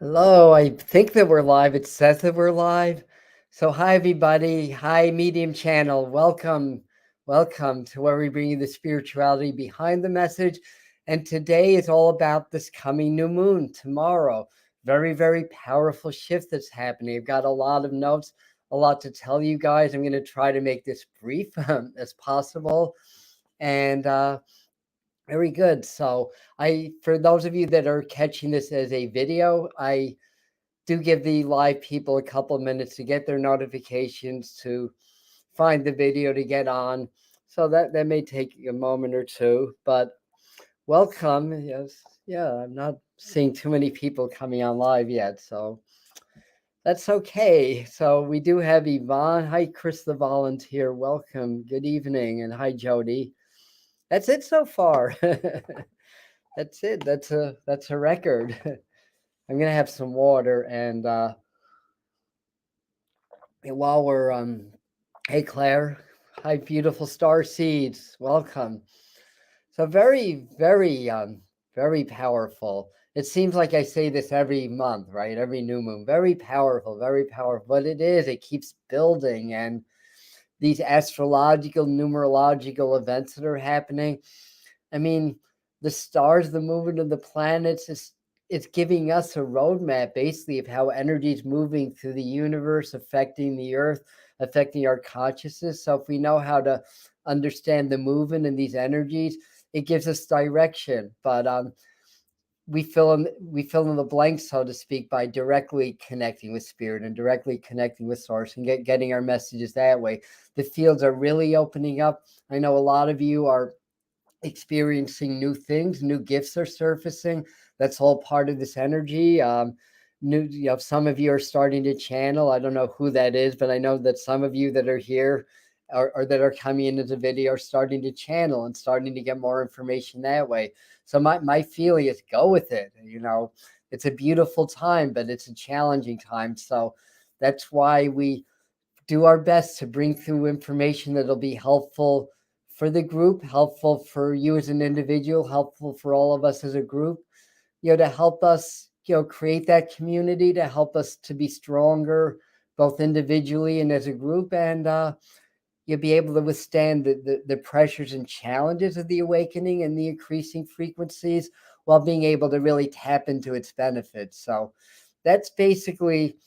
Hello, I think that we're live. It says that we're live. So, hi, everybody. Hi, Medium Channel. Welcome. Welcome to where we bring you the spirituality behind the message. And today is all about this coming new moon tomorrow. Very, very powerful shift that's happening. I've got a lot of notes, a lot to tell you guys. I'm going to try to make this brief as possible. And very good. So, for those of you that are catching this as a video, I do give the live people a couple of minutes to get their notifications, to find the video, to get on. So that may take a moment or two, but welcome. Yes, yeah, I'm not seeing too many people coming on live yet, so that's okay. So we do have Yvonne. Hi, Chris the volunteer. Welcome. Good evening, and hi, Jody. That's it so far. That's it. That's a record. I'm gonna have some water and while we're hey Claire, hi beautiful star seeds, welcome. So very powerful. It seems like I say this every month, right? Every new moon. Very powerful, very powerful. But it keeps building, and these astrological, numerological events that are happening. I mean, the stars, the movement of the planets, it's giving us a roadmap basically of how energy is moving through the universe, affecting the earth, affecting our consciousness. So if we know how to understand the movement and these energies, it gives us direction. But we fill in the blanks, so to speak, by directly connecting with spirit and directly connecting with source and getting our messages that way. The fields are really opening up. I know a lot of you are experiencing new things, new gifts are surfacing. That's all part of this energy. Some of you are starting to channel. I don't know who that is, but I know that some of you that are here or that are coming into the video are starting to channel and starting to get more information that way. So my feeling is go with it. It's a beautiful time, but it's a challenging time. So that's why we do our best to bring through information that'll be helpful for the group, helpful for you as an individual, helpful for all of us as a group, to help us, create that community, to help us to be stronger, both individually and as a group, and you'll be able to withstand the pressures and challenges of the awakening and the increasing frequencies while being able to really tap into its benefits. So that's basically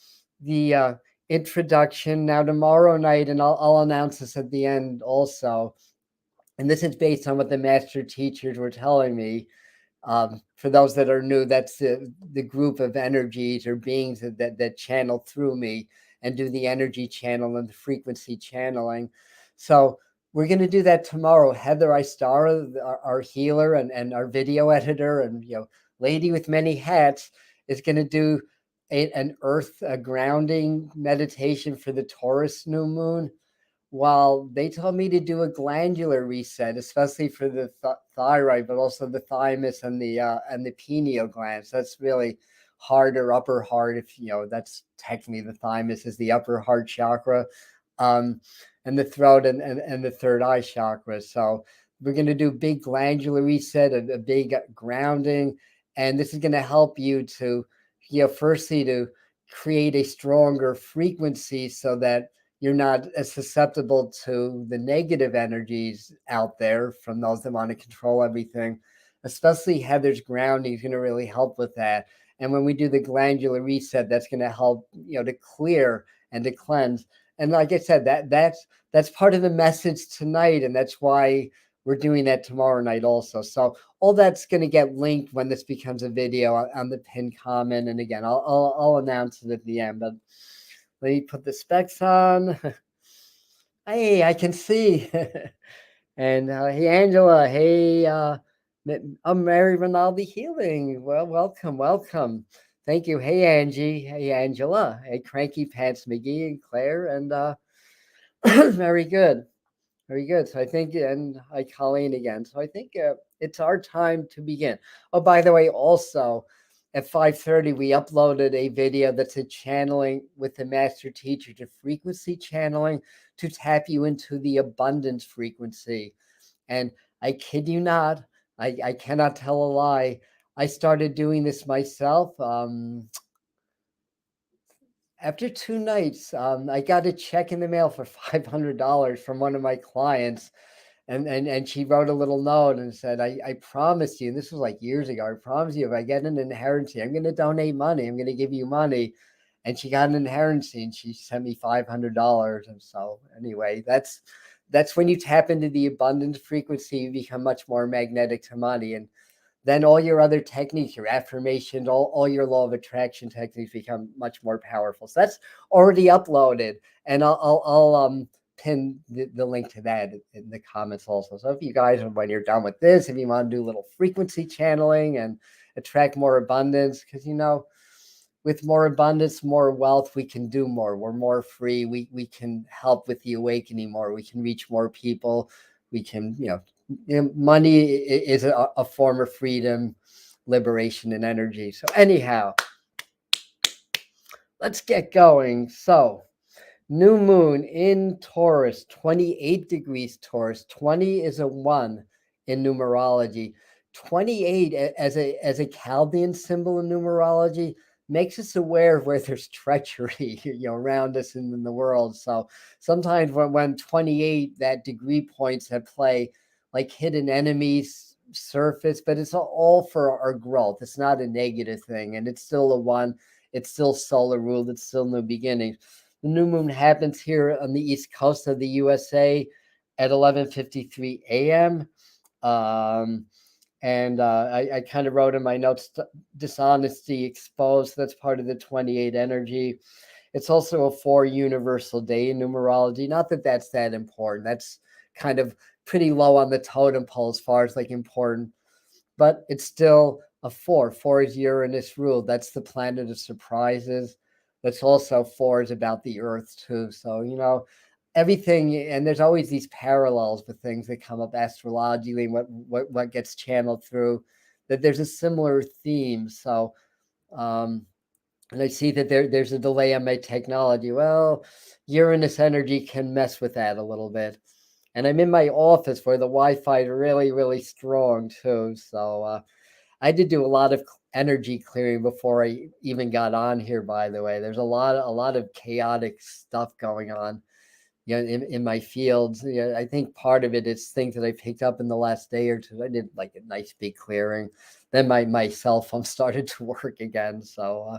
the introduction. Now, tomorrow night, and I'll announce this at the end also, and this is based on what the master teachers were telling me. For those that are new, that's the group of energies or beings that channel through me and do the energy channel and the frequency channeling. So we're going to do that tomorrow. Heather Istara, our healer and our video editor and lady with many hats, is going to do an earth grounding meditation for the Taurus new moon, while they told me to do a glandular reset, especially for the thyroid, but also the thymus and the pineal glands. That's really heart or upper heart. If that's technically the thymus is the upper heart chakra, and the throat and the third eye chakra. So we're going to do big glandular reset, a big grounding, and this is going to help you to, firstly to create a stronger frequency so that you're not as susceptible to the negative energies out there from those that want to control everything. Especially Heather's grounding is going to really help with that. And when we do the glandular reset, that's going to help, to clear and to cleanse. And like I said, that's part of the message tonight, and that's why we're doing that tomorrow night also. So all that's going to get linked when this becomes a video on the pinned comment. And again, I'll announce it at the end, but let me put the specs on. Hey, I can see. And hey, Angela. Hey, I'm Mary Rinaldi Healing. Well, welcome. Thank you. Hey, Angie. Hey, Angela. Hey, Cranky Pants McGee and Claire. And very good. Very good. So I think, and hi, Colleen again. So I think it's our time to begin. Oh, by the way, also at 5:30, we uploaded a video that's a channeling with the master teacher, to frequency channeling, to tap you into the abundance frequency. And I kid you not, I cannot tell a lie. I started doing this myself after 2 nights, I got a check in the mail for $500 from one of my clients. And she wrote a little note and said, I promise you, and this was like years ago, I promise you, if I get an inheritance, I'm going to donate money. I'm going to give you money. And she got an inheritance and she sent me $500. And so anyway, that's when you tap into the abundance frequency, you become much more magnetic to money. And then all your other techniques, your affirmations, all your law of attraction techniques become much more powerful. So that's already uploaded, and I'll pin the link to that in the comments also. So if you guys, when you're done with this, if you want to do a little frequency channeling and attract more abundance, because with more abundance, more wealth, we can do more. We're more free. We can help with the awakening more. We can reach more people. We can, money is a form of freedom, liberation, and energy. So anyhow, let's get going. So new moon in Taurus, 28 degrees Taurus. 20 is a 1 in numerology. 28 as a Chaldean symbol in numerology makes us aware of where there's treachery, around us and in the world. So sometimes when 28, that degree points at play, like hidden enemies surface, but it's all for our growth. It's not a negative thing, and it's still a 1. It's still solar ruled. It's still new beginnings. The new moon happens here on the east coast of the USA at 11:53 a.m. And I kind of wrote in my notes, dishonesty exposed. That's part of the 28 energy. It's also a 4 universal day in numerology. Not that that's that important. That's kind of pretty low on the totem pole as far as like important, but it's still a 4. 4 is Uranus ruled. That's the planet of surprises. That's also 4 is about the earth too. So, everything, and there's always these parallels with things that come up astrologically, what gets channeled through, that there's a similar theme. So, and I see that there's a delay on my technology. Well, Uranus energy can mess with that a little bit. And I'm in my office where the Wi-Fi is really, really strong too. So I did do a lot of energy clearing before I even got on here, by the way. There's a lot of chaotic stuff going on, in my fields. I think part of it is things that I picked up in the last day or two. I did like a nice big clearing. Then my cell phone started to work again. So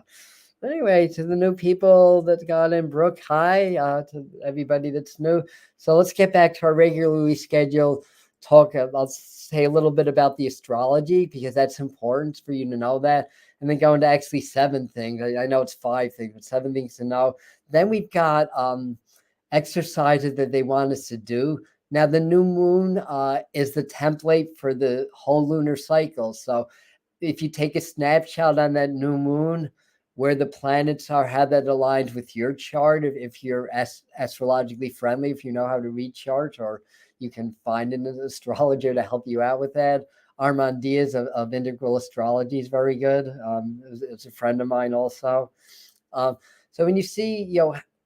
anyway, to the new people that got in, Brooke, hi. To everybody that's new. So let's get back to our regularly scheduled talk. I'll say a little bit about the astrology because that's important for you to know that. And then go into actually 7 things. I know it's 5 things, but 7 things to know. Then we've got exercises that they want us to do. Now, the new moon is the template for the whole lunar cycle. So if you take a snapshot on that new moon, where the planets are, how that aligns with your chart, if you're astrologically friendly, if you know how to read charts, or you can find an astrologer to help you out with that. Armand Diaz of Integral Astrology is very good. It's a friend of mine also. So when you see,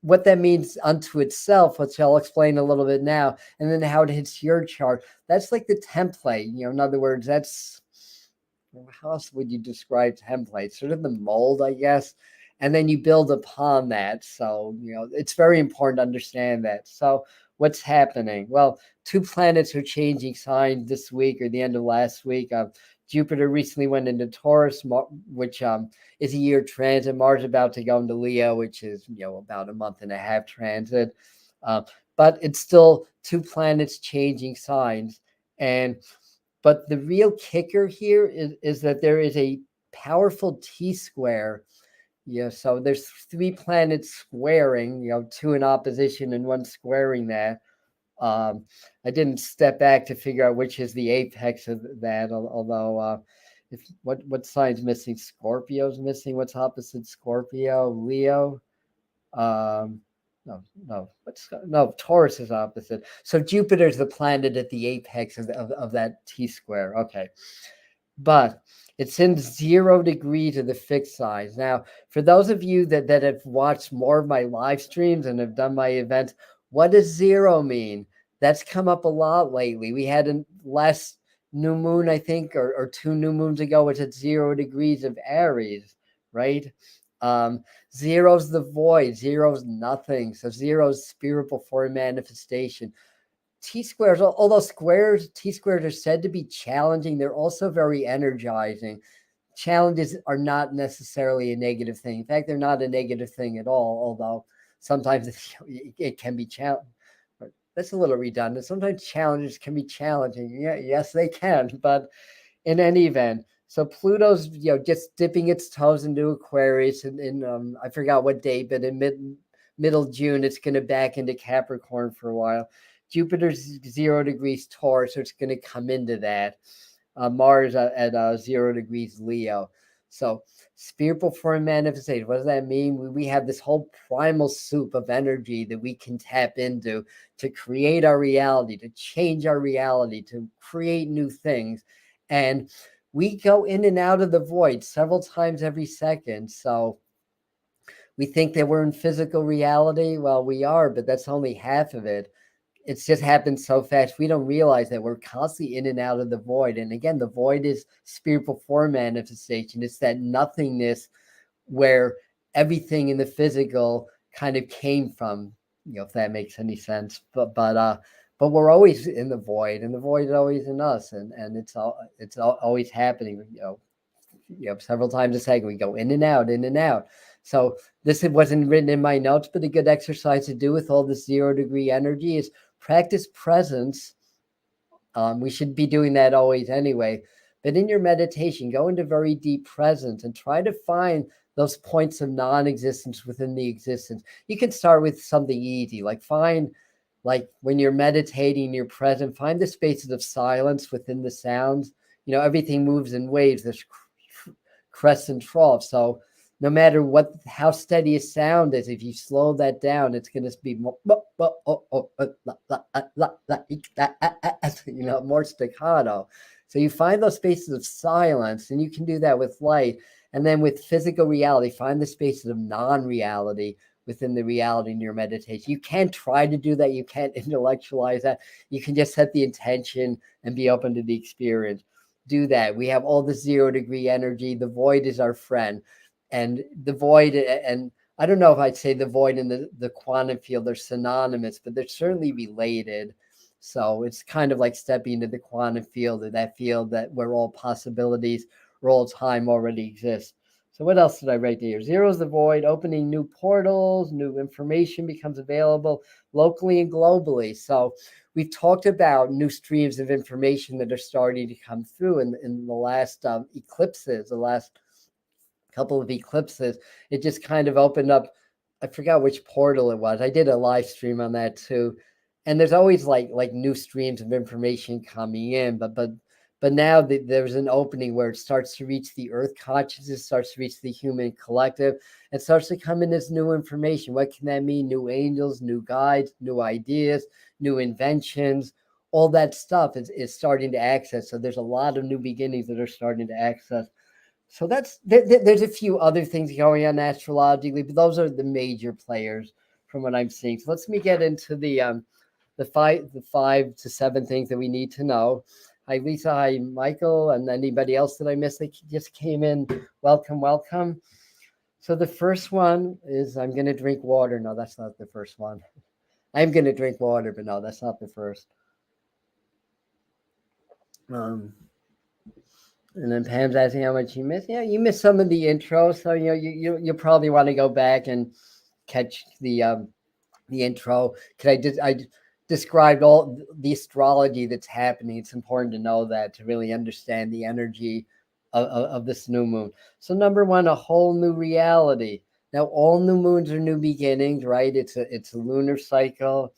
what that means unto itself, which I'll explain a little bit now, and then how it hits your chart, that's like the template. In other words, that's, how else would you describe templates? Sort of the mold, I guess. And then you build upon that. So, it's very important to understand that. So what's happening? Well, 2 planets are changing signs this week or the end of last week. Jupiter recently went into Taurus, which is a year transit. Mars about to go into Leo, which is, about a month and a half transit. But it's still 2 planets changing signs. But the real kicker here is that there is a powerful T-square. So there's 3 planets squaring, 2 in opposition and 1 squaring that. I didn't step back to figure out which is the apex of that, although what sign's missing? Scorpio's missing. What's opposite Scorpio? Leo. No, Taurus is opposite. So Jupiter's the planet at the apex of that T-square. Okay. But it's in 0 degrees of the fixed signs. Now, for those of you that have watched more of my live streams and have done my events, what does 0 mean? That's come up a lot lately. We had a last new moon, I think, or 2 new moons ago, was at 0 degrees of Aries, right? Zero's the void. Zero's nothing. So zero's spirit before manifestation. T-squares, although T-squares are said to be challenging, they're also very energizing. Challenges are not necessarily a negative thing. In fact, they're not a negative thing at all, although sometimes it can be challenging. That's a little redundant. Sometimes challenges can be challenging. Yeah, yes, they can. But in any event, so Pluto's just dipping its toes into Aquarius, and I forgot what date, but in middle June, it's going to back into Capricorn for a while. Jupiter's 0 degrees Taurus, so it's going to come into that. Mars at 0 degrees Leo. So spirit before manifestation, what does that mean? We have this whole primal soup of energy that we can tap into to create our reality, to change our reality, to create new things. And we go in and out of the void several times every second. So we think that we're in physical reality. Well, we are, but that's only half of it. It's just happened so fast. We don't realize that we're constantly in and out of the void. And again, the void is spirit before manifestation. It's that nothingness where everything in the physical kind of came from, if that makes any sense. But we're always in the void, and the void is always in us, and it's always happening. Several times a second we go in and out, in and out. So this wasn't written in my notes, but a good exercise to do with all this 0 degree energy is practice presence. We should be doing that always anyway. But in your meditation, go into very deep presence and try to find those points of non-existence within the existence. You can start with something easy, like when you're meditating, you're present, find the spaces of silence within the sounds. Everything moves in waves. There's crests and troughs. So no matter how steady a sound is, if you slow that down, it's going to be more staccato. So you find those spaces of silence, and you can do that with light. And then with physical reality, find the spaces of non-reality within the reality in your meditation. You can't try to do that. You can't intellectualize that. You can just set the intention and be open to the experience. Do that. We have all the 0 degree energy. The void is our friend. And the void, and I don't know if I'd say the void and the quantum field are synonymous, but they're certainly related. So it's kind of like stepping into the quantum field, or that field where all possibilities, where all time already exists. So what else did I write here? 0 is the void, opening new portals, new information becomes available locally and globally. So we've talked about new streams of information that are starting to come through in the last eclipses, the last couple of eclipses. It just kind of opened up. I forgot which portal it was. I did a live stream on that too. And there's always like new streams of information coming in, but now there's an opening where it starts to reach the earth consciousness, starts to reach the human collective, and starts to come in as new information. What can that mean? New angels, new guides, new ideas, new inventions, all that stuff is starting to access. So there's a lot of new beginnings that are starting to access. So there's a few other things going on astrologically, but those are the major players from what I'm seeing. So let's get into the 5 to 7 things that we need to know. Hi, Lisa. Hi, Michael, and anybody else that I missed that just came in. Welcome. So the first one is I'm going to drink water. No, that's not the first one. I'm going to drink water, but no, that's not the first. And then Pam's asking how much you missed. Yeah, you missed some of the intro, so you probably want to go back and catch the intro. Because I described all the astrology that's happening. It's important to know that to really understand the energy of this new moon. So number one, a whole new reality. Now all new moons are new beginnings, right? It's a lunar cycle,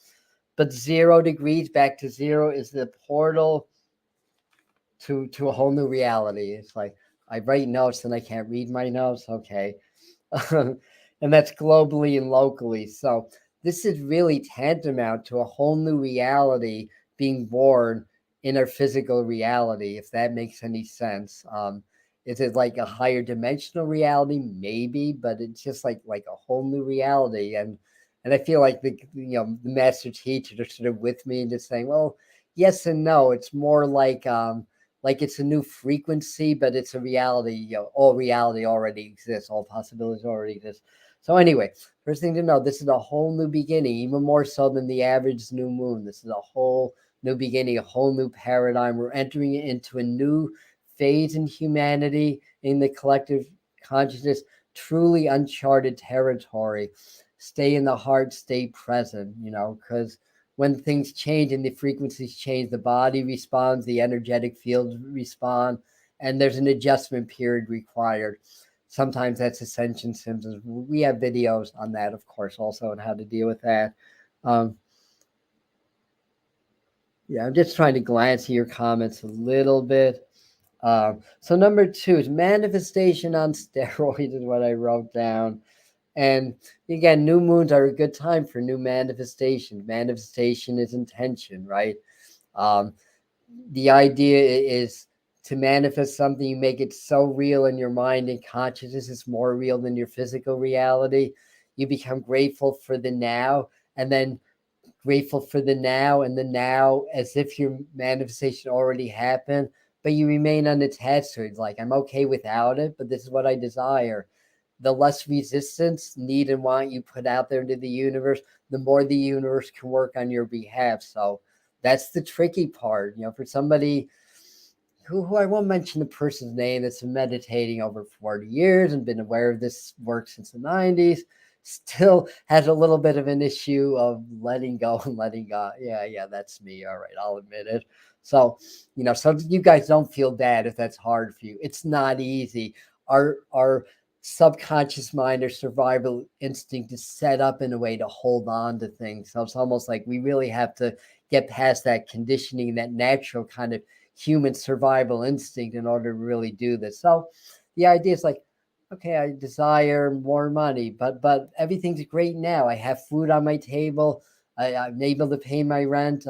but 0 degrees back to 0 is the portal to a whole new reality. It's like I write notes and I can't read my notes. Okay. And that's globally and locally. So this is really tantamount to a whole new reality being born in our physical reality, if that makes any sense. Is it like a higher dimensional reality? Maybe, but it's just like a whole new reality. And I feel like the master teachers are sort of with me and just saying, well, yes and no. It's more like like it's a new frequency, but it's a reality. All reality already exists. All possibilities already exist. So anyway, first thing to know, this is a whole new beginning, even more so than the average new moon. This is a whole new beginning, a whole new paradigm. We're entering into a new phase in humanity, in the collective consciousness, truly uncharted territory. Stay in the heart, stay present, because when things change and the frequencies change, the body responds, the energetic fields respond, and there's an adjustment period required. Sometimes that's ascension symptoms. We have videos on that, of course, also on how to deal with that. Yeah, I'm just trying to glance at your comments a little bit. So number 2 is manifestation on steroids is what I wrote down. And again, new moons are a good time for new manifestation. Manifestation is intention, right? The idea is to manifest something, you make it so real in your mind and consciousness, it's more real than your physical reality. You become grateful for the now, and then grateful for the now and the now as if your manifestation already happened, but you remain unattached to it. Like, I'm okay without it, but this is what I desire. The less resistance, need, and want you put out there into the universe, the more the universe can work on your behalf. So that's the tricky part, for somebody who I won't mention the person's name, that's been meditating over 40 years and been aware of this work since the 90s, still has a little bit of an issue of letting go and letting go. Yeah, that's me. All right, I'll admit it. So, so you guys don't feel bad if that's hard for you. It's not easy. Our subconscious mind or survival instinct is set up in a way to hold on to things. So it's almost like we really have to get past that conditioning, that natural kind of human survival instinct in order to really do this. So the idea is like, okay, I desire more money, but everything's great now. I have food on my table. I'm able to pay my rent.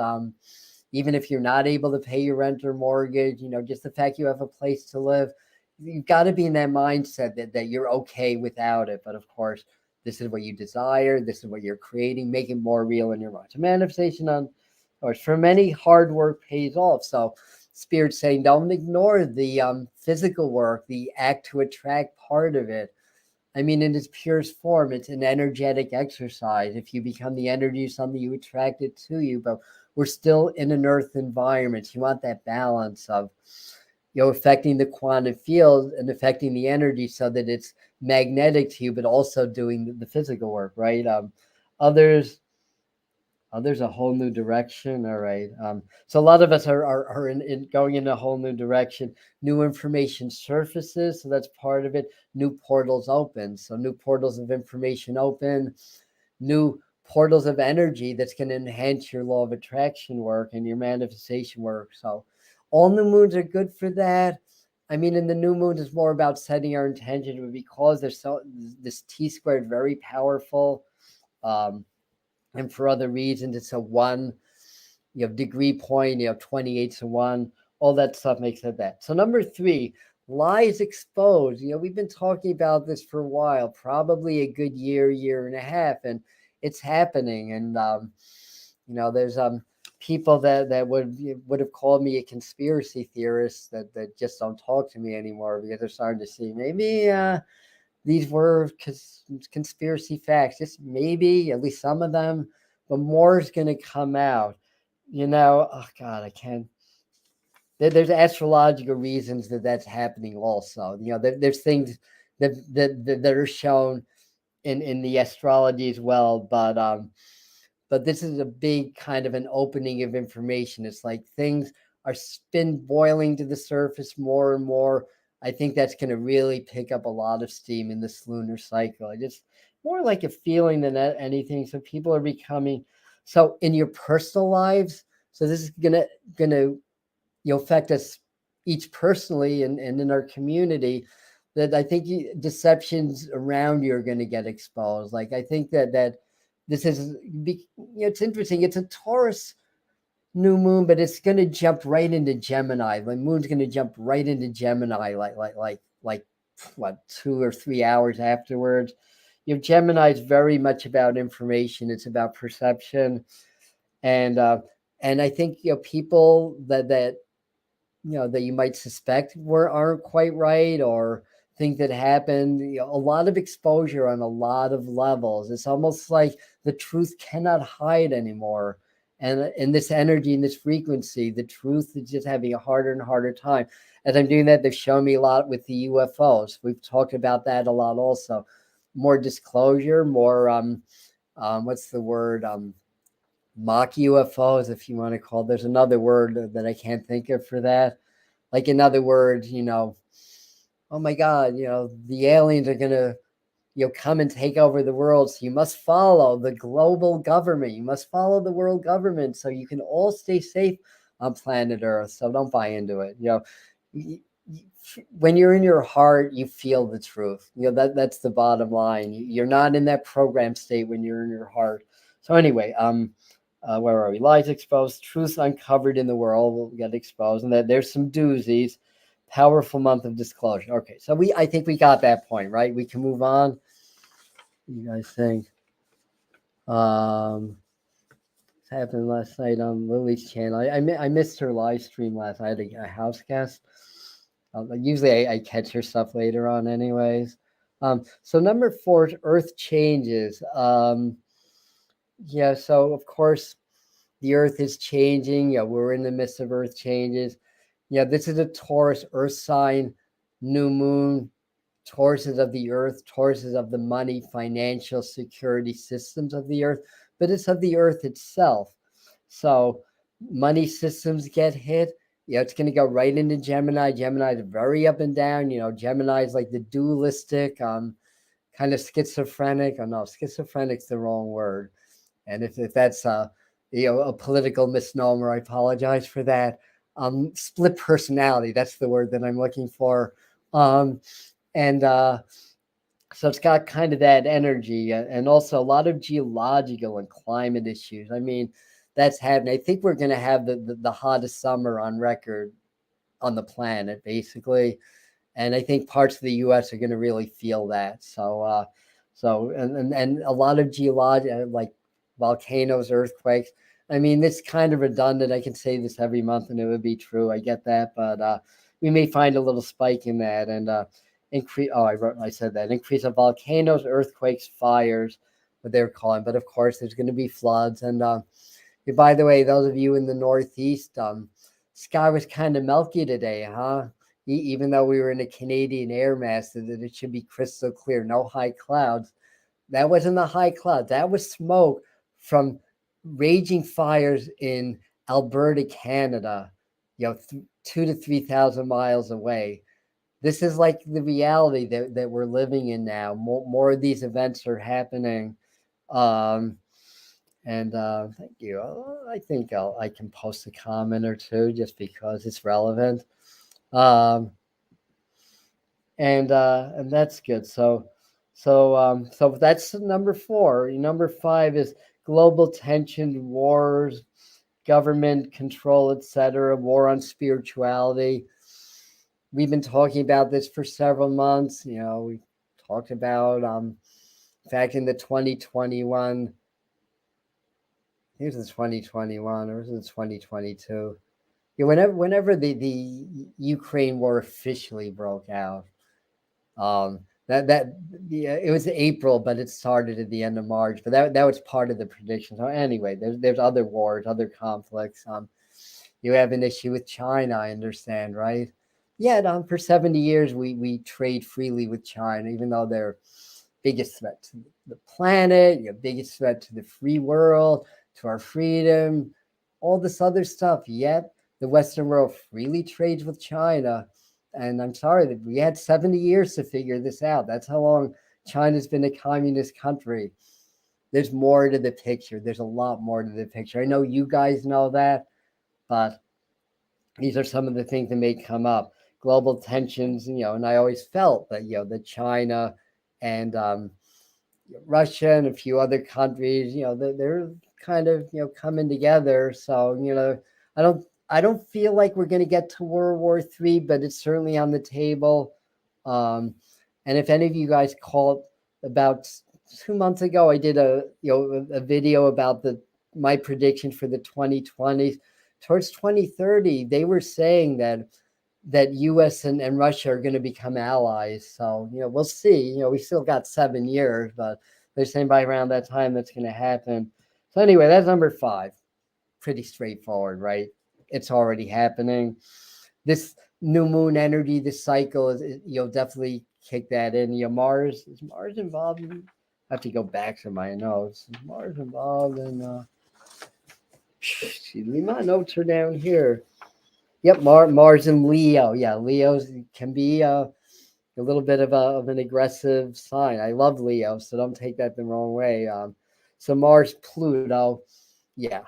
Even if you're not able to pay your rent or mortgage, just the fact you have a place to live, you've got to be in that mindset that you're okay without it. But of course, this is what you desire. This is what you're creating. Make it more real in your mind. So manifestation on, or for many, hard work pays off. So Spirit saying, don't ignore the physical work, the act to attract part of it. I mean, in its purest form, it's an energetic exercise. If you become the energy of something, you attract it to you. But we're still in an earth environment. You want that balance of, affecting the quantum field and affecting the energy so that it's magnetic to you, but also doing the physical work, right? Others there's a whole new direction. All right. So a lot of us are in going in a whole new direction. New information surfaces. So that's part of it. New portals open. So new portals of information open. New portals of energy that's going to enhance your law of attraction work and your manifestation work. So all new moons are good for that. I mean, in the new moons, it's more about setting our intention, but because there's this T squared, very powerful. And for other reasons, it's a 1, degree point, 28 to 1, all that stuff makes it that. So number 3, lies exposed. We've been talking about this for a while, probably a good year and a half, and it's happening. And, there's people that would have called me a conspiracy theorist that just don't talk to me anymore because they're starting to see maybe these were conspiracy facts, just maybe, at least some of them, but more is going to come out. Oh God, I can't. There's astrological reasons that's happening also. There's things that are shown in the astrology as well, but this is a big kind of an opening of information. It's like things are boiling to the surface more and more. I think that's going to really pick up a lot of steam in this lunar cycle. I just more like a feeling than anything. So people are becoming, so in your personal lives, so this is gonna affect us each personally and in our community, that I think deceptions around you are going to get exposed. Like, I think that this is, it's interesting. It's a Taurus new moon, but it's going to jump right into Gemini. The moon's going to jump right into Gemini, like what, 2 or 3 hours afterwards. Gemini is very much about information. It's about perception, and I think people that that you might suspect aren't quite right, or think that happened. A lot of exposure on a lot of levels. It's almost like the truth cannot hide anymore. And in this energy, in this frequency, the truth is just having a harder and harder time. As I'm doing that, they've shown me a lot with the UFOs. We've talked about that a lot also. More disclosure, more what's the word? Mock UFOs, if you want to call it. There's another word that I can't think of for that. Like, in other words, oh my God, the aliens are gonna come and take over the world. So you must follow the global government. You must follow the world government so you can all stay safe on planet Earth. So don't buy into it. When you're in your heart, you feel the truth. That's the bottom line. You're not in that program state when you're in your heart. So anyway, where are we? Lies exposed, truths uncovered in the world will get exposed, and that there's some doozies. Powerful month of disclosure. Okay, so I think we got that point, right? We can move on. What do you guys think? Happened last night on Lily's channel. I missed her live stream last night. I had a house guest. Usually I catch her stuff later on anyways. So number 4, Earth changes. Yeah, so of course the Earth is changing. Yeah, we're in the midst of Earth changes. Yeah, this is a Taurus Earth sign, new moon. Taurus is of the Earth. Taurus is of the money, financial security systems of the Earth, but it's of the Earth itself. So money systems get hit. It's going to go right into Gemini. Gemini is very up and down. Gemini is like the dualistic, kind of schizophrenic. Oh no, schizophrenic's the wrong word. And if that's a political misnomer, I apologize for that. Split personality, that's the word that I'm looking for. So it's got kind of that energy, and also a lot of geological and climate issues. I mean, that's happening. I think we're going to have the hottest summer on record on the planet, basically. And I think parts of the U.S. are going to really feel that. So and a lot of geological, like volcanoes, earthquakes. I mean, it's kind of redundant. I can say this every month and it would be true. I get that, but we may find a little spike in that, and increase. Oh, I said that increase of volcanoes, earthquakes, fires, what they're calling. But of course, there's going to be floods. And by the way, those of you in the Northeast, sky was kind of milky today, huh? Even though we were in a Canadian air mass, that it should be crystal clear, no high clouds. That wasn't the high cloud. That was smoke from raging fires in Alberta, Canada, 2,000 to 3,000 miles away. This is like the reality that we're living in now. More of these events are happening. Thank you. I think I can post a comment or two just because it's relevant. And that's good. So that's number 4. Number 5 is global tension, wars, government control, etc., war on spirituality. We've been talking about this for several months. We talked about, in fact, in the 2021, I think it was 2021 or was it 2022? Yeah, whenever the Ukraine war officially broke out, it was April, but it started at the end of March. But that was part of the prediction. So anyway, there's other wars, other conflicts. You have an issue with China, I understand, right? Yeah, for 70 years we trade freely with China, even though they're biggest threat to the planet, biggest threat to the free world, to our freedom, all this other stuff. Yet the Western world freely trades with China. And I'm sorry that we had 70 years to figure this out. That's how long China's been a communist country. There's more to the picture. There's a lot more to the picture. I know you guys know that, but these are some of the things that may come up. Global tensions, and I always felt that, that China and Russia and a few other countries, they're kind of, coming together. So, I don't feel like we're going to get to World War III, but it's certainly on the table. And if any of you guys called about 2 months ago, I did a video about my prediction for the 2020s. towards 2030, they were saying that US and Russia are going to become allies. So, we'll see. We still got 7 years, but they're saying by around that time that's going to happen. So anyway, that's number 5. Pretty straightforward, right? It's already happening. This new moon energy, this cycle is you'll definitely kick that in. Mars, is Mars involved in, I have to go back to my notes. Is Mars involved in excuse me, my notes are down here. Yep, Mars and Leo. Yeah, Leo's can be a little bit of an aggressive sign. I love Leo, so don't take that the wrong way. So Mars, Pluto, yeah,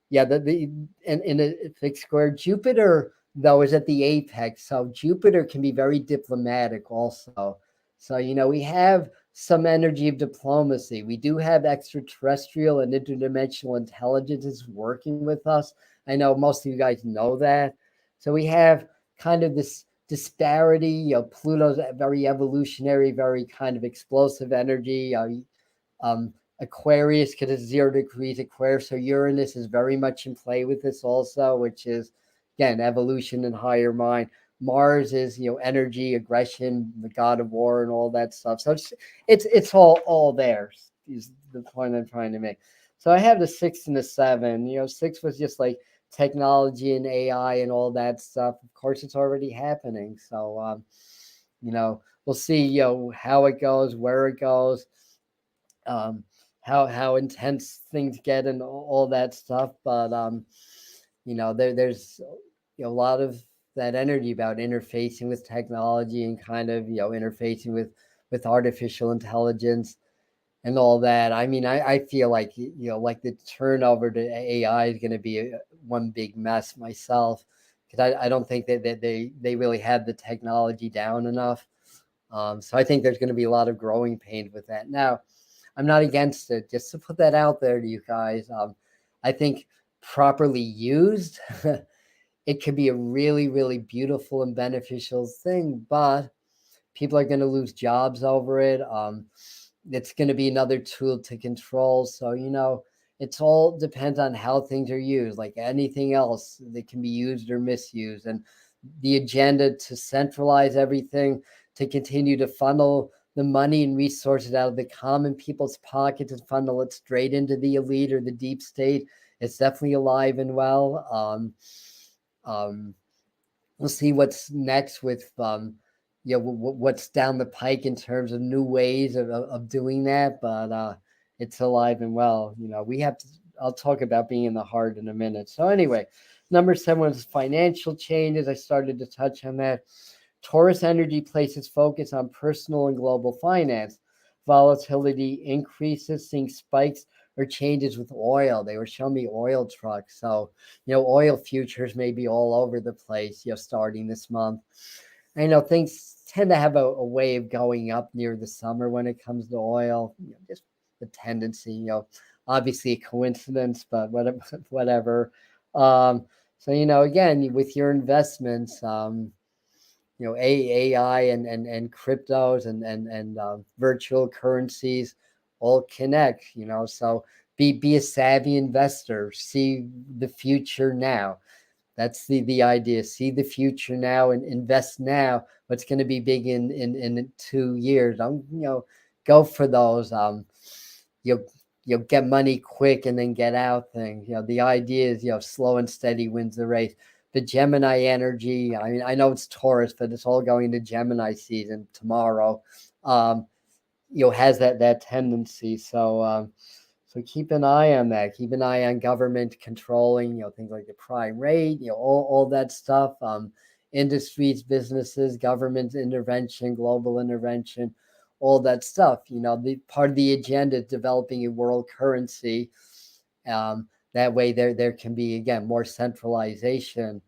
yeah. The in a fixed square, Jupiter though is at the apex, so Jupiter can be very diplomatic also. So we have some energy of diplomacy. We do have extraterrestrial and interdimensional intelligences working with us. I know most of you guys know that. So we have kind of this disparity. Pluto's very evolutionary, very kind of explosive energy. Aquarius, because it's 0 degrees Aquarius, so Uranus is very much in play with this also, which is, again, evolution and higher mind. Mars is, energy, aggression, the god of war, and all that stuff. So it's all there. Is the point I'm trying to make. So I have the 6 and the 7. 6 was just like technology and AI and all that stuff. Of course, it's already happening. So we'll see, how it goes, where it goes, how intense things get, and all that stuff. But there's a lot of that energy about interfacing with technology and kind of interfacing with artificial intelligence and all that. I mean, I feel like like the turnover to AI is going to be one big mess myself, because I don't think that they really have the technology down enough. So I think there's going to be a lot of growing pains with that. Now, I'm not against it. Just to put that out there to you guys, I think properly used, it could be a really, really beautiful and beneficial thing, but people are going to lose jobs over it. It's going to be another tool to control. So, it's all depends on how things are used. Like anything else, they can be used or misused. And the agenda to centralize everything, to continue to funnel the money and resources out of the common people's pockets and funnel it straight into the elite or the deep state, it's definitely alive and well. We'll see what's next with what's down the pike in terms of new ways of doing that, but it's alive and well. We have to, I'll talk about being in the heart in a minute. So anyway, number 7 was financial changes. I started to touch on that. Taurus energy places focus on personal and global finance. Volatility increases, seeing spikes or changes with oil. They were showing me oil trucks. So, oil futures may be all over the place, starting this month. I know things tend to have a way of going up near the summer when it comes to oil. Just the tendency, obviously a coincidence, but whatever. So, again, with your investments, AI and cryptos and virtual currencies all connect, so be a savvy investor, see the future now. That's the idea. See the future now and invest now. What's going to be big in 2 years? Don't go for those. You'll get money quick and then get out things. The idea is slow and steady wins the race. The Gemini energy. I mean, I know it's Taurus, but it's all going to Gemini season tomorrow. Has that tendency. So keep an eye on that. Keep an eye on government controlling, things like the prime rate, all that stuff. Industries, businesses, government intervention, global intervention, all that stuff. The part of the agenda is developing a world currency. That way there can be, again, more centralization.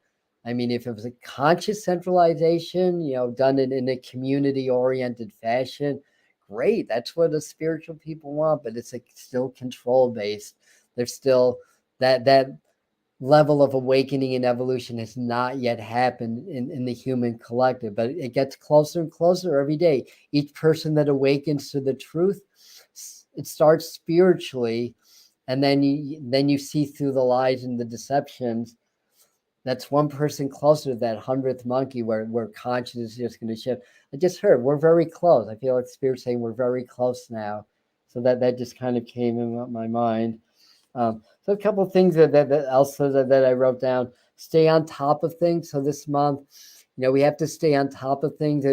I mean, if it was a conscious centralization, done in a community-oriented fashion, great. That's what the spiritual people want, but it's still control-based. There's still that level of awakening and evolution has not yet happened in the human collective, but it gets closer and closer every day. Each person that awakens to the truth, it starts spiritually, and then you see through the lies and the deceptions. That's one person closer to that 100th monkey where consciousness is just going to shift. I just heard we're very close. I feel like Spirit saying we're very close now. So that just kind of came in my mind. So a couple of things that also that I wrote down. Stay on top of things. So this month, we have to stay on top of things.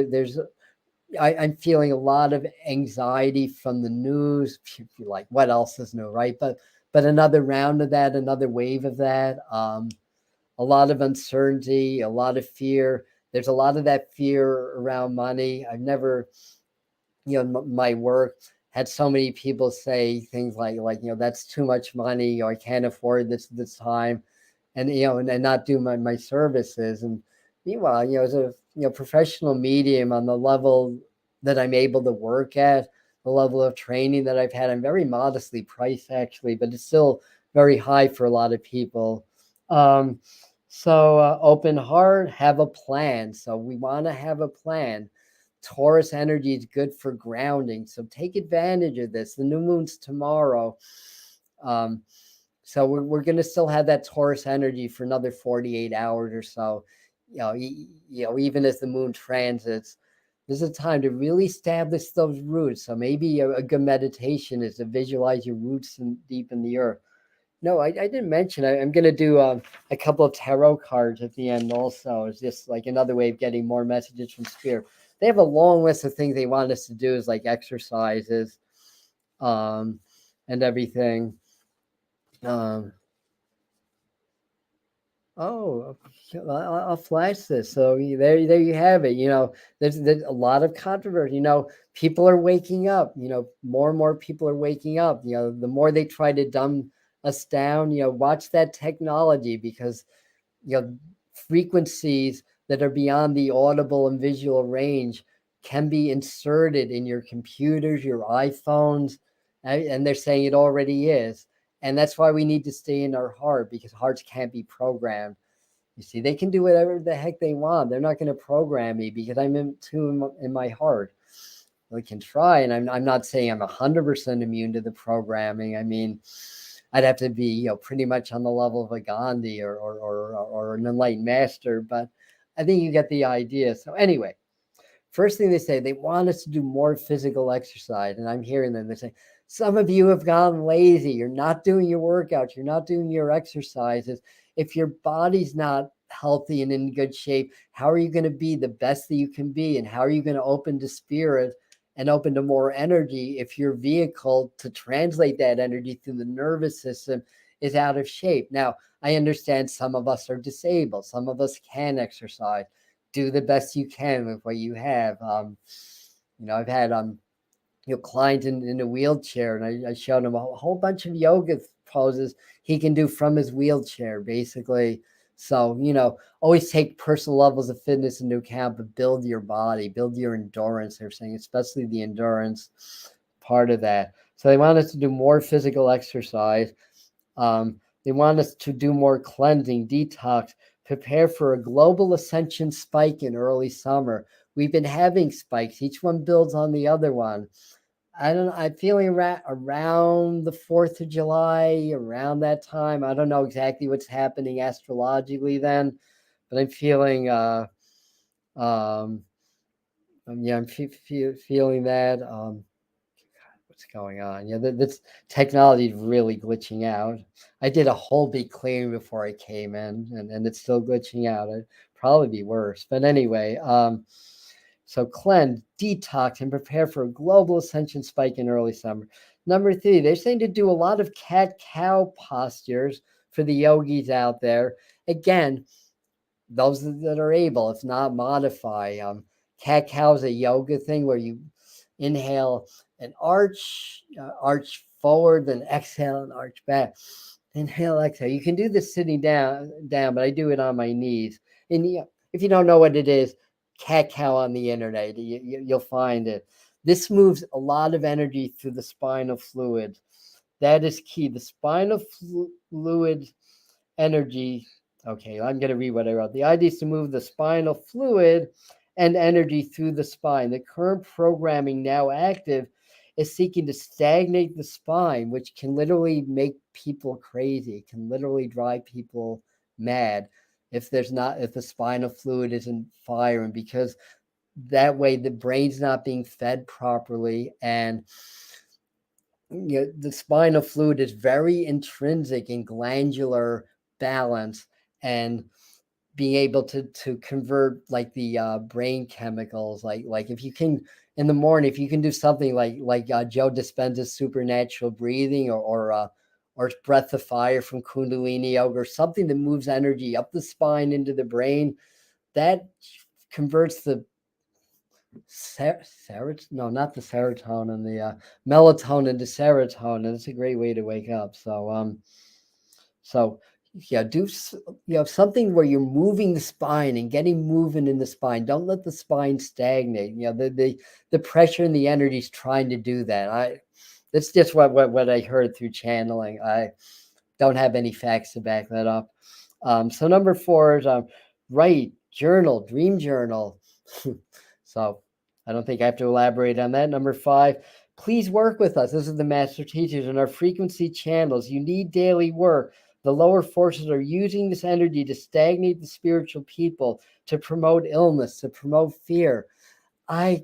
I'm feeling a lot of anxiety from the news. You're like, what else is new, right? But another round of that, another wave of that. A lot of uncertainty, a lot of fear. There's a lot of that fear around money. I've never, my work had so many people say things like, that's too much money, or I can't afford this time, and and not do my services. And meanwhile, as a professional medium on the level that I'm able to work at, the level of training that I've had, I'm very modestly priced actually, but it's still very high for a lot of people. So open heart, have a plan. So we want to have a plan. Taurus energy is good for grounding. So take advantage of this. The new moon's tomorrow. So we're going to still have that Taurus energy for another 48 hours or so. Even as the moon transits, this is a time to really establish those roots. So maybe a good meditation is to visualize your roots deep in the earth. No, I didn't mention. I'm going to do a couple of tarot cards at the end also. It's just like another way of getting more messages from Spirit. They have a long list of things they want us to do, is like exercises and everything. I'll flash this. So there you have it. There's a lot of controversy. People are waking up. More and more people are waking up. The more they try to dumb us down, watch that technology, because frequencies that are beyond the audible and visual range can be inserted in your computers, your iPhones, and they're saying it already is. And that's why we need to stay in our heart, because hearts can't be programmed. You see, they can do whatever the heck they want. They're not going to program me because I'm in my heart. They can try, and I'm not saying I'm 100% immune to the programming. I mean, I'd have to be, pretty much on the level of a Gandhi or an enlightened master, but I think you get the idea. So anyway, first thing they say, they want us to do more physical exercise, and I'm hearing them. They say, some of you have gone lazy. You're not doing your workouts. You're not doing your exercises. If your body's not healthy and in good shape, how are you going to be the best that you can be? And how are you going to open to spirit and open to more energy if your vehicle to translate that energy through the nervous system is out of shape? Now, I understand some of us are disabled. Some of us can exercise. Do the best you can with what you have. I've had client in a wheelchair, and I showed him a whole bunch of yoga poses he can do from his wheelchair, basically. So, always take personal levels of fitness into account, but build your body, build your endurance. They're saying, especially the endurance part of that. So they want us to do more physical exercise. They want us to do more cleansing, detox, prepare for a global ascension spike in early summer. We've been having spikes. Each one builds on the other one. I'm feeling around the 4th of July, around that time. I don't know exactly what's happening astrologically then, but I'm feeling, I'm feeling that. What's going on? This technology is really glitching out. I did a whole big clearing before I came in, and it's still glitching out. It'd probably be worse. But anyway, so cleanse, detox, and prepare for a global ascension spike in early summer. Number 3, they're saying to do a lot of cat-cow postures for the yogis out there. Again, those that are able, if not, modify. Cat-cow is a yoga thing where you inhale and arch forward, then exhale and arch back. Inhale, exhale. You can do this sitting down, but I do it on my knees. And if you don't know what it is, cat-cow on the internet, you'll find it. This moves a lot of energy through the spinal fluid. That is key. The spinal fluid energy. Okay, I'm going to read what I wrote. The idea is to move the spinal fluid and energy through the spine. The current programming now active is seeking to stagnate the spine, which can literally make people crazy. It can literally drive people mad. if the spinal fluid isn't firing, because that way the brain's not being fed properly. And the spinal fluid is very intrinsic in glandular balance and being able to convert like the brain chemicals, like if you can in the morning, if you can do something like Joe Dispenza's supernatural breathing, or breath of fire from Kundalini yoga, or something that moves energy up the spine into the brain, that converts the no, not the serotonin, the melatonin to serotonin. It's a great way to wake up. So yeah, do something where you're moving the spine and getting moving in the spine. Don't let the spine stagnate. The pressure and the energy is trying to do that. That's just what I heard through channeling. I don't have any facts to back that up. So number 4 is write, journal, dream journal. So I don't think I have to elaborate on that. Number 5, please work with us. This is the master teachers and our frequency channels. You need daily work. The lower forces are using this energy to stagnate the spiritual people, to promote illness, to promote fear.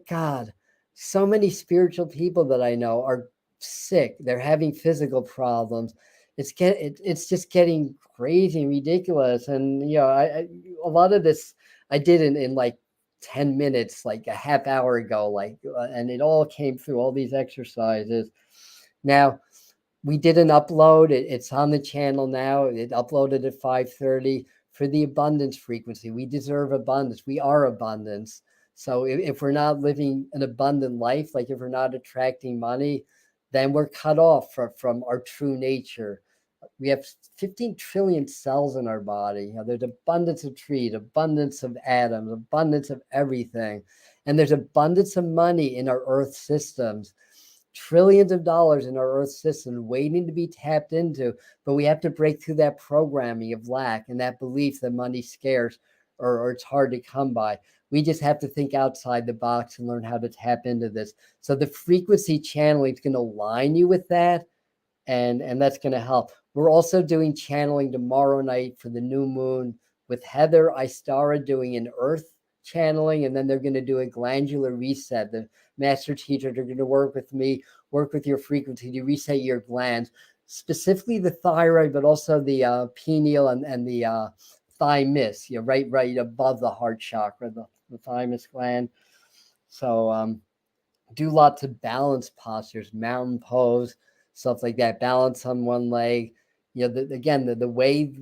God, so many spiritual people that I know are sick. They're having physical problems. It's just getting crazy and ridiculous. And a lot of this I did in like 10 minutes, like a half hour ago, and it all came through all these exercises. Now, we did an upload. It's on the channel now. It uploaded at 5:30 for the abundance frequency. We deserve abundance. We are abundance. So if we're not living an abundant life, like if we're not attracting money, then we're cut off from our true nature. We have 15 trillion cells in our body. There's abundance of trees, abundance of atoms, abundance of everything. And there's abundance of money in our earth systems. Trillions of dollars in our earth system waiting to be tapped into, but we have to break through that programming of lack and that belief that money's scarce or it's hard to come by. We just have to think outside the box and learn how to tap into this. So the frequency channeling is going to align you with that, and that's going to help. We're also doing channeling tomorrow night for the new moon with Heather Istara doing an earth channeling, and then they're going to do a glandular reset. The master teachers are going to work with me, work with your frequency to reset your glands, specifically the thyroid, but also the pineal and the thymus, right above the heart chakra, the thymus gland. So do lots of balance postures, mountain pose, stuff like that. Balance on one leg. The way,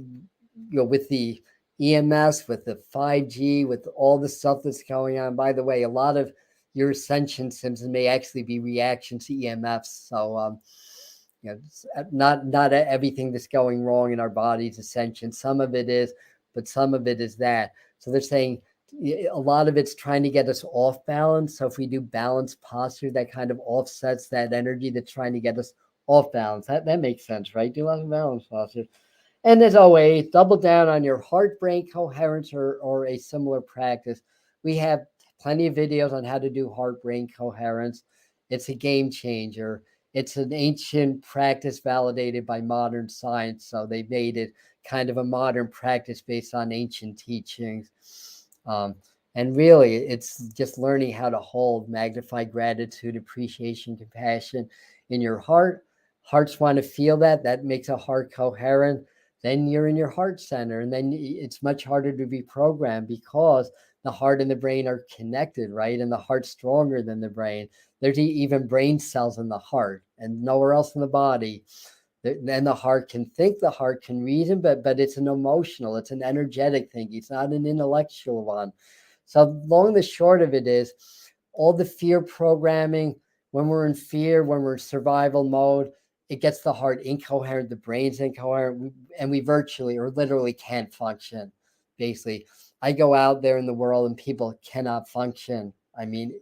with the EMS, with the 5G, with all the stuff that's going on. By the way, a lot of your ascension symptoms may actually be reactions to EMFs. So, not everything that's going wrong in our bodies ascension. Some of it is, but some of it is that. So they're saying a lot of it's trying to get us off balance. So if we do balance posture, that kind of offsets that energy that's trying to get us off balance. That makes sense, right? Do lots of balance posture. And as always, double down on your heart-brain coherence or a similar practice. We have plenty of videos on how to do heart-brain coherence. It's a game changer. It's an ancient practice validated by modern science. So they made it kind of a modern practice based on ancient teachings. And really, it's just learning how to hold magnified gratitude, appreciation, compassion in your heart. Hearts want to feel that. That makes a heart coherent. Then you're in your heart center. And then it's much harder to be programmed because the heart and the brain are connected, right? And the heart's stronger than the brain. There's even brain cells in the heart and nowhere else in the body. Then the heart can think, the heart can reason, but it's an emotional, it's an energetic thing. It's not an intellectual one. So long and the short of it is all the fear programming, when we're in fear, when we're in survival mode, it gets the heart incoherent, the brain's incoherent, and we virtually or literally can't function. Basically, I go out there in the world and people cannot function. I mean,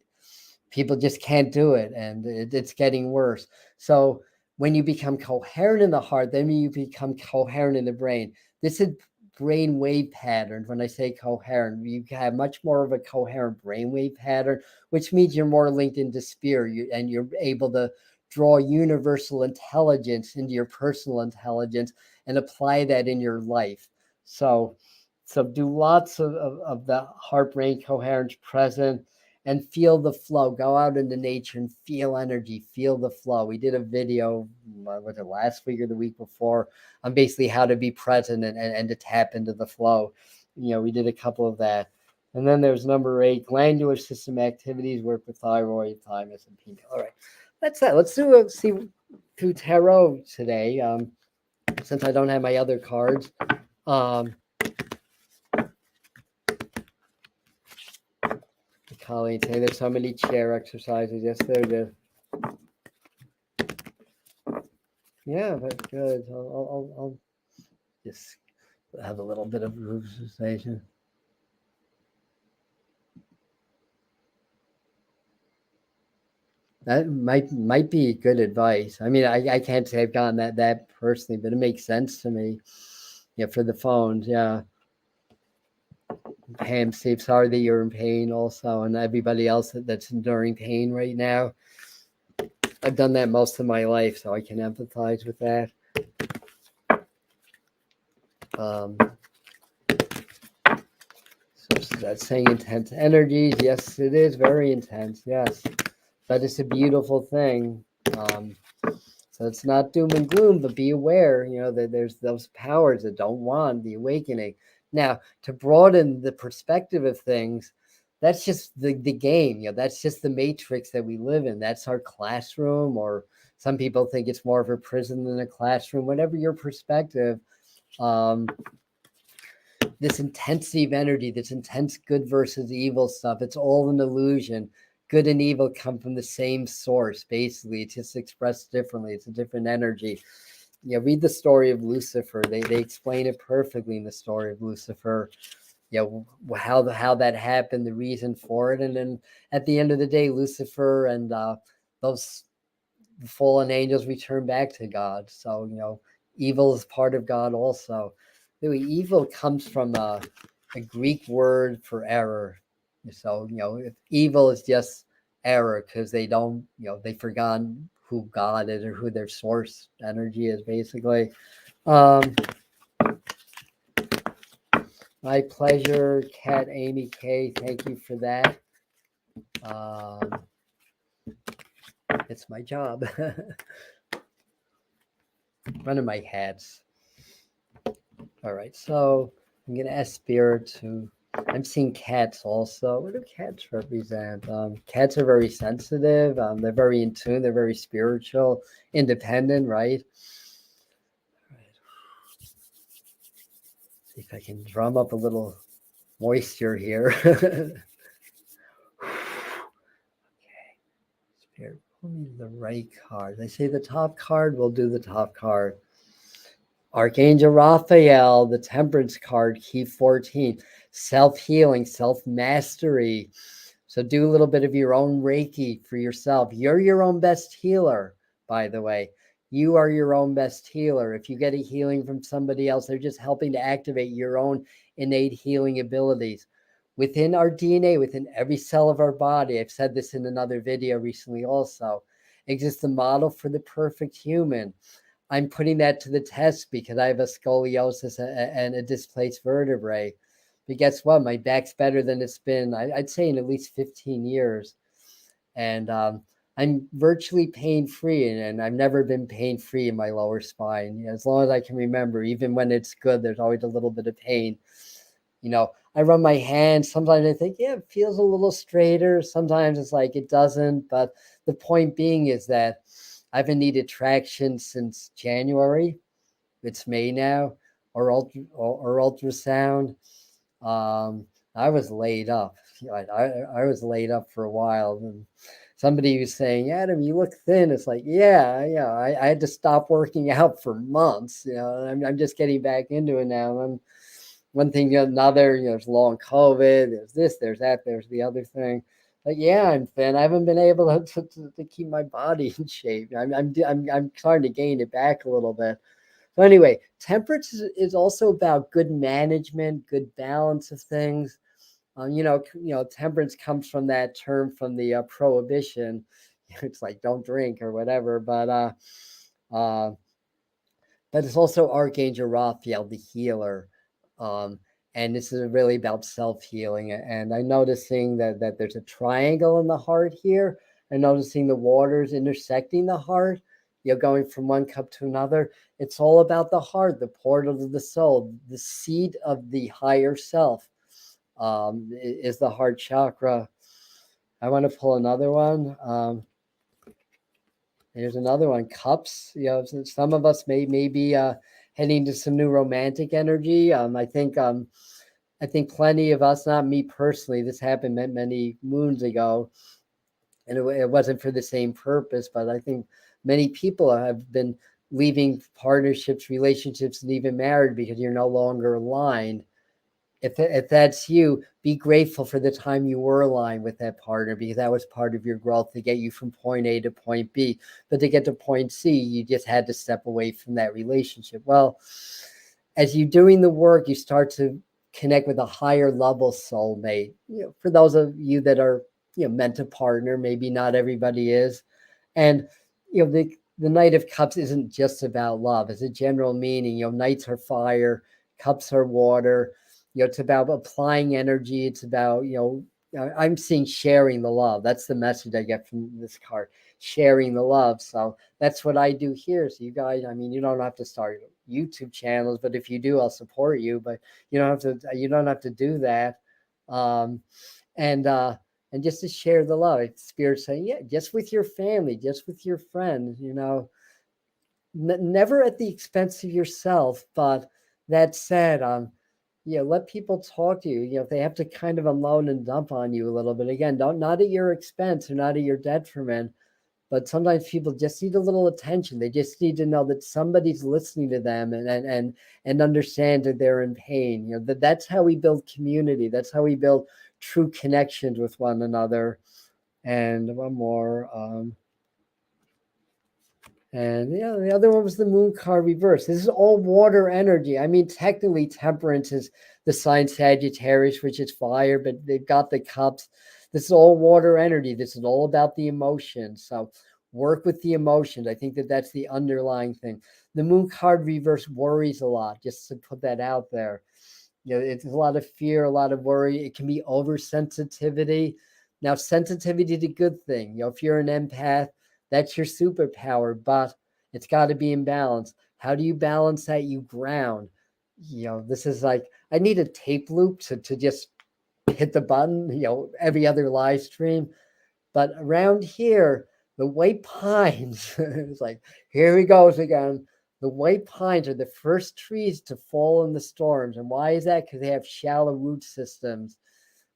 people just can't do it, and it's getting worse. So when you become coherent in the heart, then you become coherent in the brain. This is brain wave patterns. When I say coherent, you have much more of a coherent brain wave pattern, which means you're more linked into spirit, and you're able to draw universal intelligence into your personal intelligence and apply that in your life. So So do lots of the heart brain coherence present and feel the flow. Go out into nature and feel energy, feel the flow. We did a video, was it last week or the week before, on basically how to be present and to tap into the flow. We did a couple of that. And then there's number 8, glandular system activities, work with thyroid, thymus, and pineal. All right, that's that. Let's see through tarot today. Since I don't have my other cards. Colleen saying there's so many chair exercises. Yes, there is. Yeah, that's good. I'll just have a little bit of sensation. That might be good advice. I mean, I can't say I've gotten that personally, but it makes sense to me. Yeah, for the phones, yeah. Pam, Steve, sorry that you're in pain also, and everybody else that's enduring pain right now. I've done that most of my life, so I can empathize with that. So that's saying intense energies. Yes, it is very intense. Yes, but it's a beautiful thing. So it's not doom and gloom, but be aware, that there's those powers that don't want the awakening. Now, to broaden the perspective of things, that's just the game. That's just the matrix that we live in. That's our classroom, or some people think it's more of a prison than a classroom. Whatever your perspective, this intensity of energy, this intense good versus evil stuff, it's all an illusion. Good and evil come from the same source, basically. It's just expressed differently. It's a different energy. Read the story of Lucifer. They explain it perfectly in the story of Lucifer. How that happened, the reason for it. And then at the end of the day, Lucifer and those fallen angels return back to God. So, evil is part of God also. Really, evil comes from a Greek word for error. So, if evil is just error because they don't, they've forgotten who God is or who their source energy is, basically. My pleasure, Kat Amy K. Thank you for that. It's my job. One of my hats. All right, so I'm going to ask Spirit to... I'm seeing cats also. What do cats represent? Cats are very sensitive. They're very in tune. They're very spiritual, independent, right? All right. See if I can drum up a little moisture here. Okay. Spirit, pull me the right card. They say the top card. We'll do the top card. Archangel Raphael, the Temperance card, key 14. Self-healing, self-mastery. So do a little bit of your own Reiki for yourself. You're your own best healer, by the way. You are your own best healer. If you get a healing from somebody else, they're just helping to activate your own innate healing abilities. Within our DNA, within every cell of our body, I've said this in another video recently also, exists the model for the perfect human. I'm putting that to the test because I have a scoliosis and a displaced vertebrae. But guess what? My back's better than it's been, I'd say, in at least 15 years. And I'm virtually pain-free, and I've never been pain-free in my lower spine. As long as I can remember, even when it's good, there's always a little bit of pain. I run my hands. Sometimes I think, yeah, it feels a little straighter. Sometimes it's like it doesn't. But the point being is that I haven't needed traction since January. It's May now, or ultrasound. I was laid up. I was laid up for a while. And somebody was saying, Adam, you look thin. It's like, yeah. I had to stop working out for months. I'm just getting back into it now. And one thing, another. There's long COVID. There's this. There's that. There's the other thing. But yeah, I'm thin. I haven't been able to keep my body in shape. I'm starting to gain it back a little bit. So anyway, temperance is also about good management, good balance of things. Temperance comes from that term from the prohibition. It's like don't drink or whatever. But it's also Archangel Raphael, the healer. And this is really about self-healing. And I'm noticing that there's a triangle in the heart here. I'm noticing the waters intersecting the heart, going from one cup to another. It's all about the heart, the portal of the soul, the seat of the higher self, is the heart chakra. I want to pull another one. There's another one, cups. Some of us may be heading to some new romantic energy. I think plenty of us, not me personally, this happened many moons ago, and it wasn't for the same purpose, but I think many people have been leaving partnerships, relationships, and even married because you're no longer aligned. If that's you, be grateful for the time you were aligned with that partner, because that was part of your growth to get you from point A to point B. But to get to point C, you just had to step away from that relationship. Well, as you're doing the work, you start to connect with a higher level soulmate. For those of you that are meant to partner, maybe not everybody is. And the Knight of Cups isn't just about love. It's a general meaning. Knights are fire, cups are water. It's about applying energy. It's about, I'm seeing sharing the love. That's the message I get from this card, sharing the love. So that's what I do here. So you guys, you don't have to start YouTube channels, but if you do, I'll support you. But you don't have to do that. And just to share the love. Spirit saying, yeah, just with your family, just with your friends, never at the expense of yourself. But that said, let people talk to you. If they have to kind of unload and dump on you a little bit, again, not at your expense or not at your detriment, but sometimes people just need a little attention. They just need to know that somebody's listening to them and understand that they're in pain. That's how we build community. That's how we build true connections with one another. And one more. And the other one was the moon card reverse. This is all water energy. Technically, temperance is the sign Sagittarius, which is fire, but they've got the cups. This is all water energy. This is all about the emotions. So work with the emotions. I think that's the underlying thing. The moon card reverse worries a lot, just to put that out there. It's a lot of fear, a lot of worry. It can be oversensitivity. Now, sensitivity is a good thing. If you're an empath, that's your superpower, but it's got to be in balance. How do you balance that? You ground. This is like, I need a tape loop to just hit the button, every other live stream. But around here, the white pines, it's like, here he goes again. The white pines are the first trees to fall in the storms. And why is that? Because they have shallow root systems.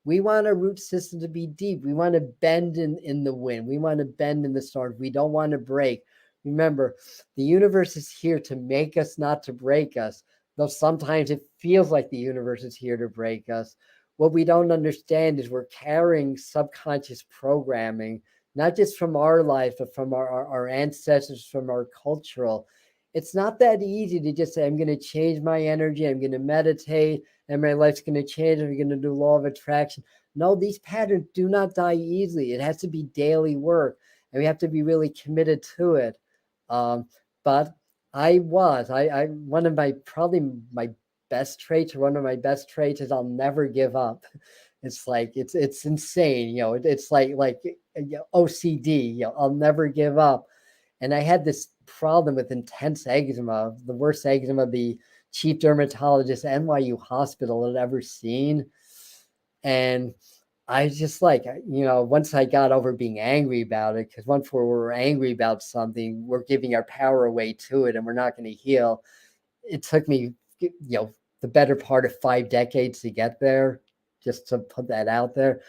We want our root system to be deep. We want to bend in the wind. We want to bend in the storms. We don't want to break. Remember, the universe is here to make us, not to break us. Though sometimes it feels like the universe is here to break us. What we don't understand is we're carrying subconscious programming, not just from our life, but from our ancestors, from our cultural. It's not that easy to just say, I'm going to change my energy. I'm going to meditate and my life's going to change. I'm going to do law of attraction. No, these patterns do not die easily. It has to be daily work, and we have to be really committed to it. But one of my best traits, or one of my best traits, is I'll never give up. It's like, it's insane. It's like OCD, I'll never give up. And I had this problem with intense eczema, the worst eczema the chief dermatologist at NYU hospital had ever seen. And I just once I got over being angry about it, because once we're angry about something, we're giving our power away to it and we're not going to heal. It took me, the better part of 5 decades to get there, just to put that out there.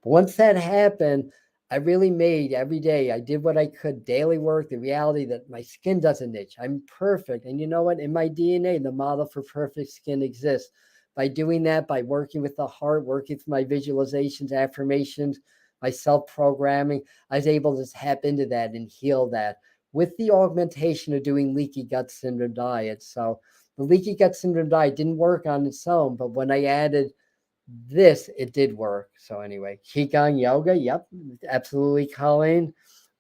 But once that happened, I really made every day, I did what I could, daily work, the reality that my skin doesn't itch. I'm perfect. And you know what? In my DNA, the model for perfect skin exists. By doing that, by working with the heart, working with my visualizations, affirmations, my self-programming, I was able to tap into that and heal that with the augmentation of doing leaky gut syndrome diet. So the leaky gut syndrome diet didn't work on its own, but when I added this, it did work. So anyway, Qigong yoga, yep, absolutely, Colleen,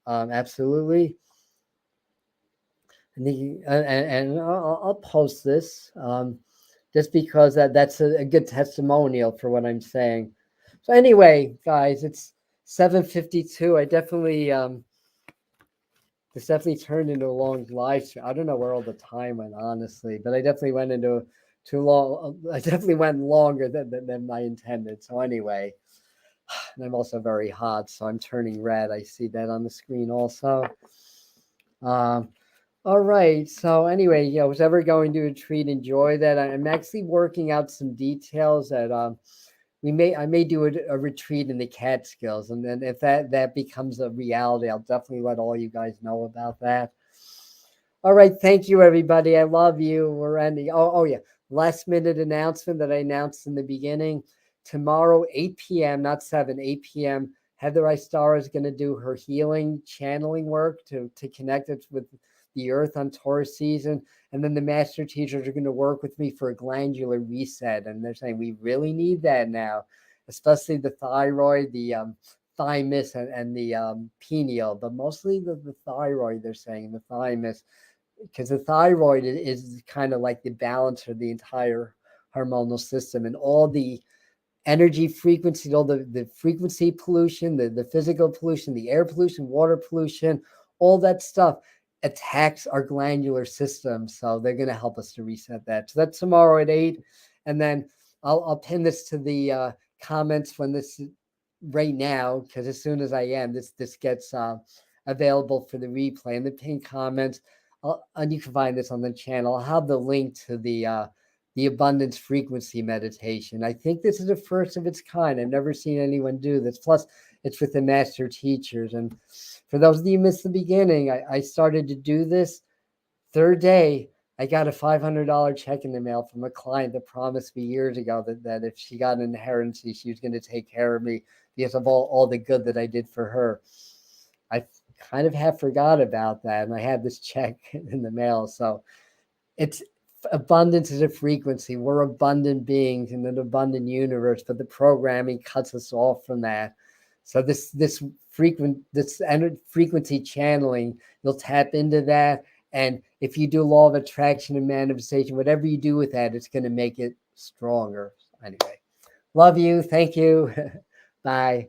absolutely. And I'll post this. just because that's a good testimonial for what I'm saying. So anyway, guys, it's 7:52. I definitely this definitely turned into a long live stream. I don't know where all the time went, honestly, but I definitely went into too long. I definitely went longer than I intended. So anyway, and I'm also very hot, so I'm turning red. I see that on the screen also. Um, all right. So anyway, yeah, was ever going to a retreat, enjoy that. I'm actually working out some details that I may do a retreat in the Catskills, and then if that becomes a reality, I'll definitely let all you guys know about that. All right, thank you, everybody. I love you. We're ending. Oh yeah, last minute announcement that I announced in the beginning. Tomorrow, 8 p.m., not 7, 8 p.m. Heather Istar is going to do her healing, channeling work to connect it with the earth on Taurus season. And then the master teachers are going to work with me for a glandular reset. And they're saying we really need that now, especially the thyroid, the thymus, and the pineal, but mostly the thyroid, they're saying, the thymus, because the thyroid is kind of like the balance of the entire hormonal system, and all the energy frequency, all the frequency pollution, the physical pollution, the air pollution, water pollution, all that stuff attacks our glandular system. So they're going to help us to reset that. So that's tomorrow at 8. And then I'll pin this to the comments when this right now, because as soon as I end, this gets available for the replay. And the pin comments, and you can find this on the channel. I'll have the link to the abundance frequency meditation. I think this is the first of its kind. I've never seen anyone do this. Plus, it's with the master teachers. And for those of you who missed the beginning, I started to do this. Third day, I got a $500 check in the mail from a client that promised me years ago that if she got an inheritance, she was going to take care of me because of all the good that I did for her. I kind of have forgot about that, and I had this check in the mail. So it's abundance is a frequency. We're abundant beings in an abundant universe, but the programming cuts us off from that. So this frequency channeling, you'll tap into that. And if you do law of attraction and manifestation, whatever you do with that, it's going to make it stronger. Anyway, love you. Thank you. Bye.